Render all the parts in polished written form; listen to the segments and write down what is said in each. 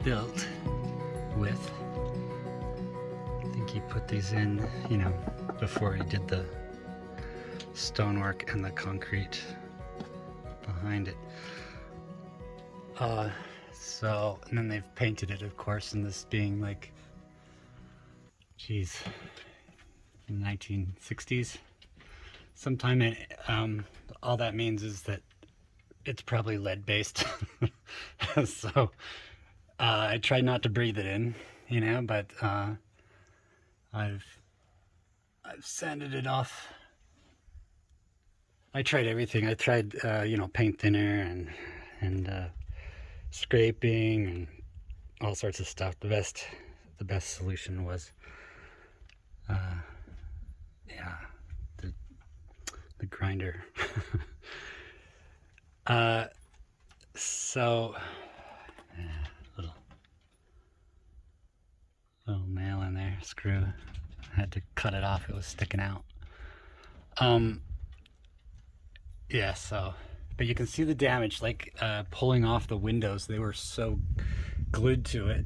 built with. I think he put these in, you know, before he did the stonework and the concrete behind it. So, and then they've painted it, of course, and this being like, geez, 1960s sometime. And all that means is that it's probably lead based. So I tried not to breathe it in, you know, but I've sanded it off. I tried everything. I tried you know, paint thinner and scraping and all sorts of stuff. The best solution was yeah, the grinder. So little nail in there, screw. I had to cut it off, it was sticking out. Yeah, so, but you can see the damage, like pulling off the windows. They were so glued to it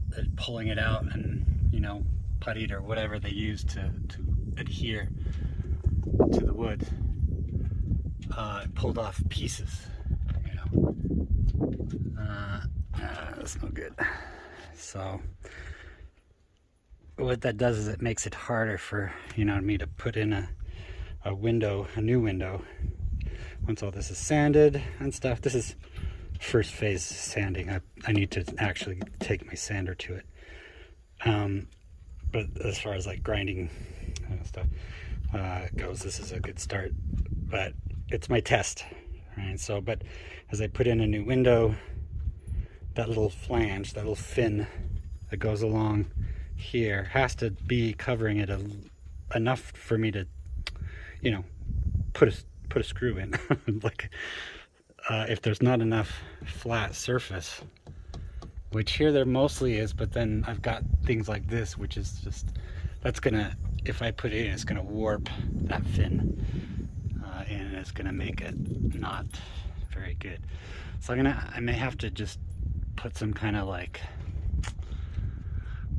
that pulling it out and, you know, puttied or whatever they used to adhere to the wood, it pulled off pieces, you know. That's no good. So what that does is it makes it harder for, you know, me to put in a window, a new window, once all this is sanded and stuff. This is first phase sanding. I need to actually take my sander to it. But as far as like grinding stuff goes, this is a good start. But it's my test, right? So, but as I put in a new window, that little flange, that little fin that goes along here has to be covering it enough for me to, you know, put a screw in. Like if there's not enough flat surface, which here there mostly is, but then I've got things like this, which is just, that's gonna, if I put it in, it's gonna warp that fin, and it's gonna make it not very good. So I may have to just put some kind of like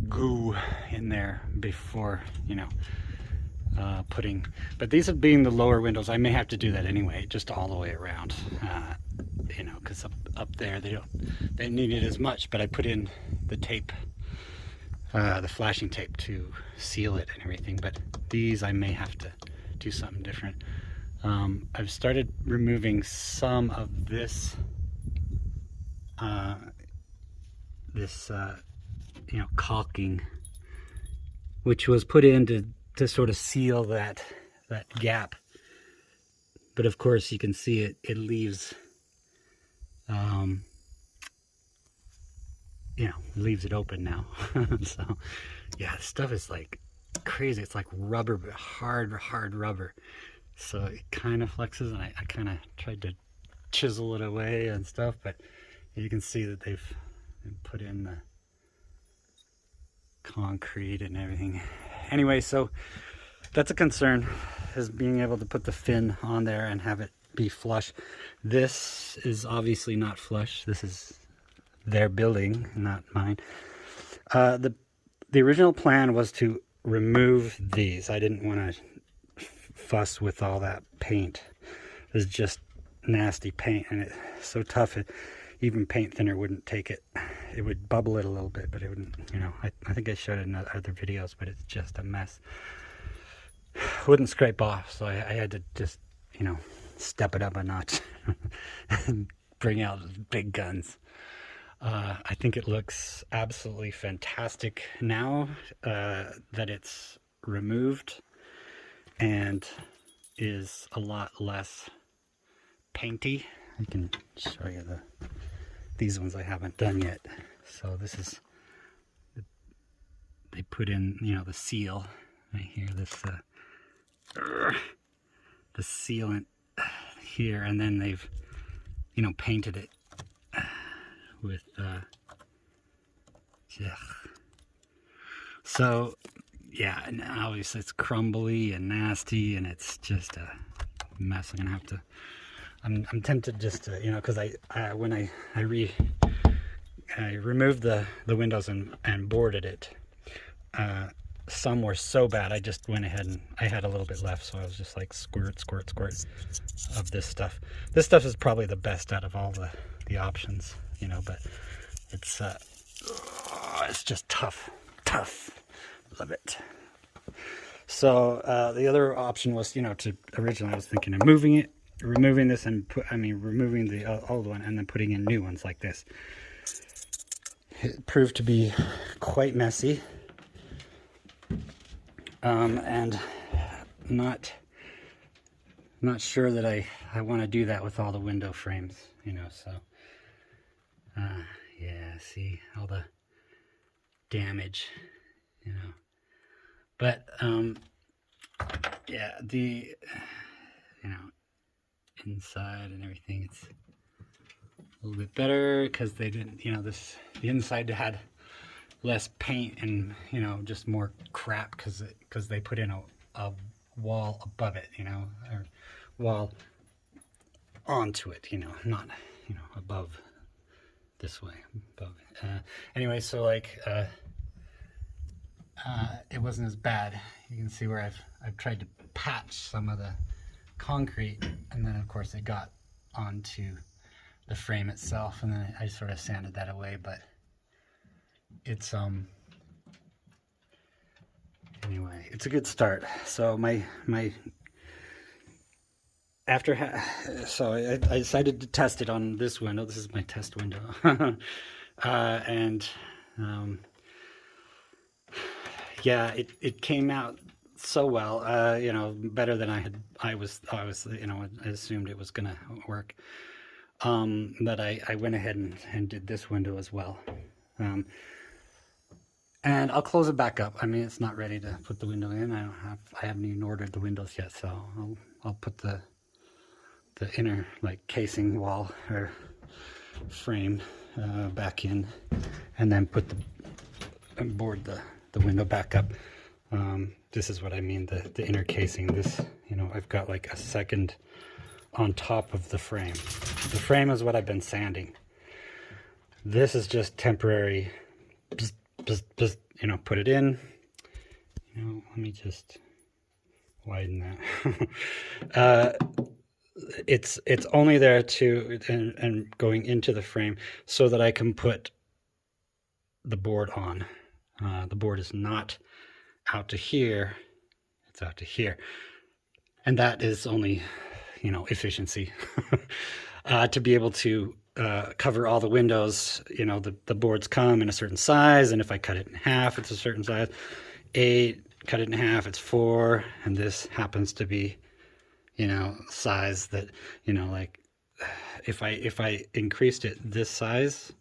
goo in there before, you know, putting, but these are being the lower windows, I may have to do that anyway, just all the way around, you know, because up there they need it as much, but I put in the tape, the flashing tape to seal it and everything. But these I may have to do something different. I've started removing some of this you know, caulking, which was put in to sort of seal that gap. But of course you can see it leaves you know, leaves it open now. So yeah, this stuff is like crazy. It's like rubber, but hard rubber. So it kind of flexes, and I kind of tried to chisel it away and stuff, but you can see that they've put in the concrete and everything. Anyway, so that's a concern, is being able to put the fin on there and have it be flush. This is obviously not flush. This is their building, not mine. The original plan was to remove these. I didn't want to fuss with all that paint. It was just nasty paint, and it's so tough. Even paint thinner wouldn't take it. It would bubble it a little bit, but it wouldn't, you know. I think I showed it in other videos, but it's just a mess. Wouldn't scrape off, so I had to just, you know, step it up a notch and bring out big guns. I think it looks absolutely fantastic now that it's removed and is a lot less painty. I can show you these ones I haven't done yet. So this is, they put in, you know, the seal right here, this the sealant here, and then they've, you know, painted it with so yeah, and obviously it's crumbly and nasty, and it's just a mess. I'm gonna have to, I'm tempted just to, you know, because when I I removed the windows and boarded it. Some were so bad, I just went ahead and I had a little bit left, so I was just like squirt, squirt, squirt of this stuff. This stuff is probably the best out of all the options, you know, but it's just tough. Love it. So the other option was, you know, originally I was thinking of removing this and removing the old one and then putting in new ones like this. It proved to be quite messy. And not sure that I want to do that with all the window frames, you know, so yeah, see all the damage, you know, but yeah, the, you know, inside and everything, it's a little bit better because they didn't, you know, the inside had less paint and, you know, just more crap because they put in a wall above it, you know, or wall onto it, you know, not, you know, above this way, above it. Anyway, so like it wasn't as bad. You can see where I've tried to patch some of the concrete, and then of course it got onto the frame itself, and then I sort of sanded that away, but it's anyway, it's a good start. So so I decided to test it on this window. This is my test window. And yeah, it came out so well, you know, better than I was, you know, I assumed it was gonna work. But I went ahead and did this window as well. And I'll close it back up. I mean, it's not ready to put the window in. I haven't even ordered the windows yet, so I'll put the inner like casing wall or frame back in, and then board the window back up. This is what I mean, the inner casing. This, you know, I've got like a second on top of the frame. The frame is what I've been sanding. This is just temporary. Just, you know, put it in. You know, let me just widen that. It's only there to and going into the frame so that I can put the board on. The board is not out to here, it's out to here, and that is only, you know, efficiency. To be able to cover all the windows, you know, the boards come in a certain size, and if I cut it in half, it's a certain size. 8, cut it in half, it's 4, and this happens to be, you know, size that, you know, like if I increased it this size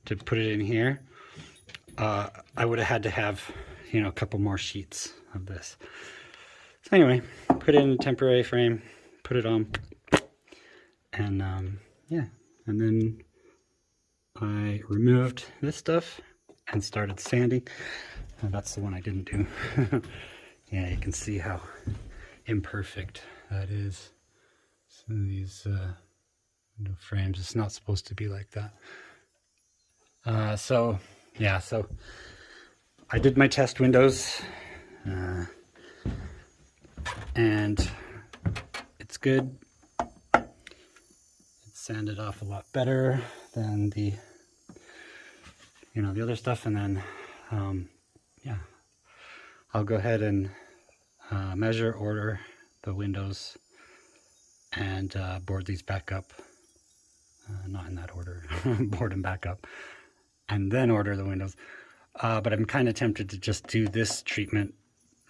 to put it in here, I would have had to have, you know, a couple more sheets of this. So anyway, put it in a temporary frame, put it on, and yeah, and then I removed this stuff and started sanding. And that's the one I didn't do. Yeah, you can see how imperfect that is. Some of these window frames, it's not supposed to be like that. So yeah, so I did my test windows, and it's good. It sanded off a lot better than the, you know, the other stuff. And then yeah, I'll go ahead and measure, order the windows, and board these back up. Not in that order. Board them back up, and then order the windows. But I'm kind of tempted to just do this treatment,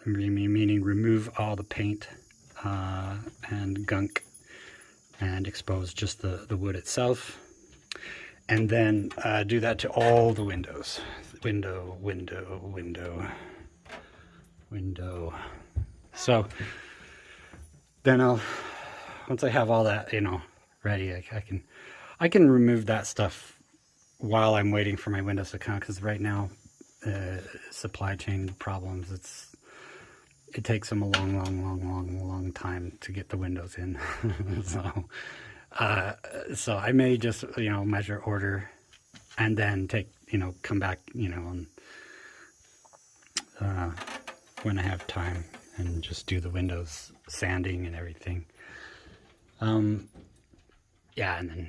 meaning remove all the paint and gunk and expose just the wood itself, and then do that to all the windows. Window, window, window, window. So then once I have all that, you know, ready, I can remove that stuff while I'm waiting for my windows to come, because right now supply chain problems, it takes them a long time to get the windows in. So I may just, you know, measure, order and then come back, when I have time, and just do the windows sanding and everything. Yeah, and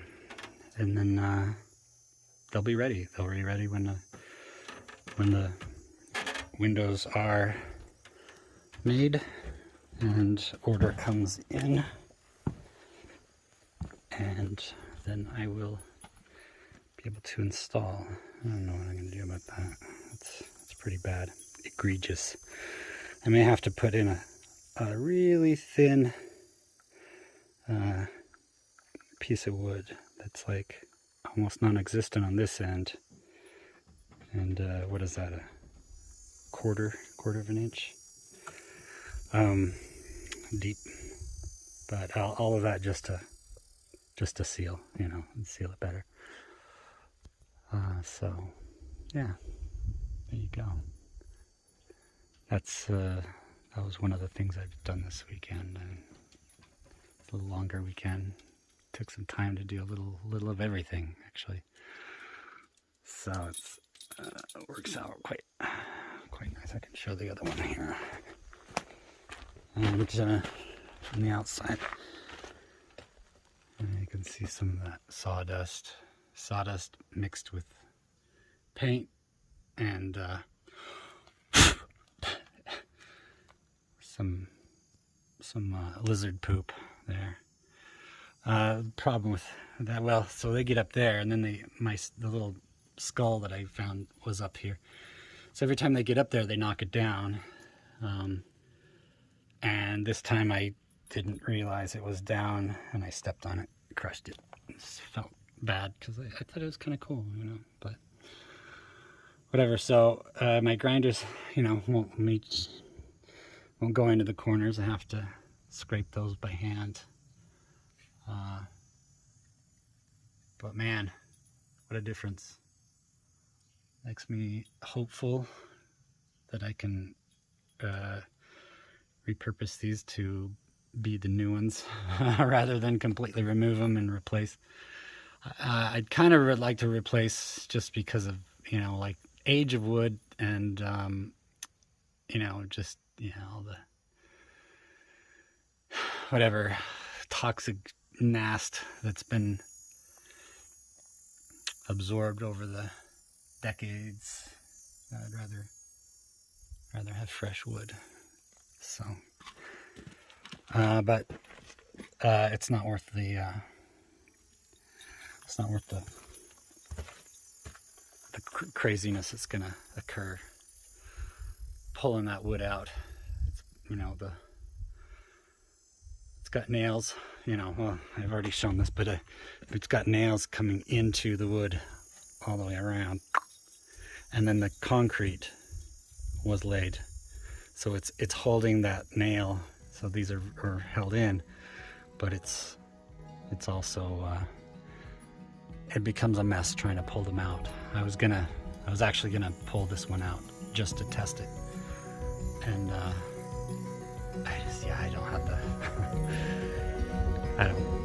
then they'll be ready. They'll be ready when the windows are made and order comes in, and then I will be able to install. I don't know what I'm going to do about that. It's pretty bad, egregious. I may have to put in a really thin piece of wood that's like almost non-existent on this end, and what is that, a quarter of an inch deep, but all of that just to seal, and seal it better. So yeah, there you go. That was one of the things I've done this weekend, and it's a little longer weekend. Took some time to do a little of everything, actually. So it works out quite nice. I can show the other one here, and from the outside, and you can see some of that sawdust mixed with paint and some lizard poop there. The problem with that, well, so they get up there, and then the little skull that I found was up here. So every time they get up there, they knock it down. And this time I didn't realize it was down, and I stepped on it, crushed it. It felt bad because I thought it was kind of cool, but whatever. So my grinders, won't go into the corners. I have to scrape those by hand. But man, what a difference. Makes me hopeful that I can repurpose these to be the new ones rather than completely remove them and replace. I'd kind of like to replace just because of, like age of wood and, just, all the whatever toxic nast that's been absorbed over the decades. I'd rather have fresh wood. So, but it's not worth the craziness that's gonna occur pulling that wood out. It's, it's got nails. Well, I've already shown this, but it's got nails coming into the wood all the way around, and then the concrete was laid, so it's holding that nail. So these are held in, but it's also it becomes a mess trying to pull them out. I was actually gonna pull this one out just to test it, and I don't have the I don't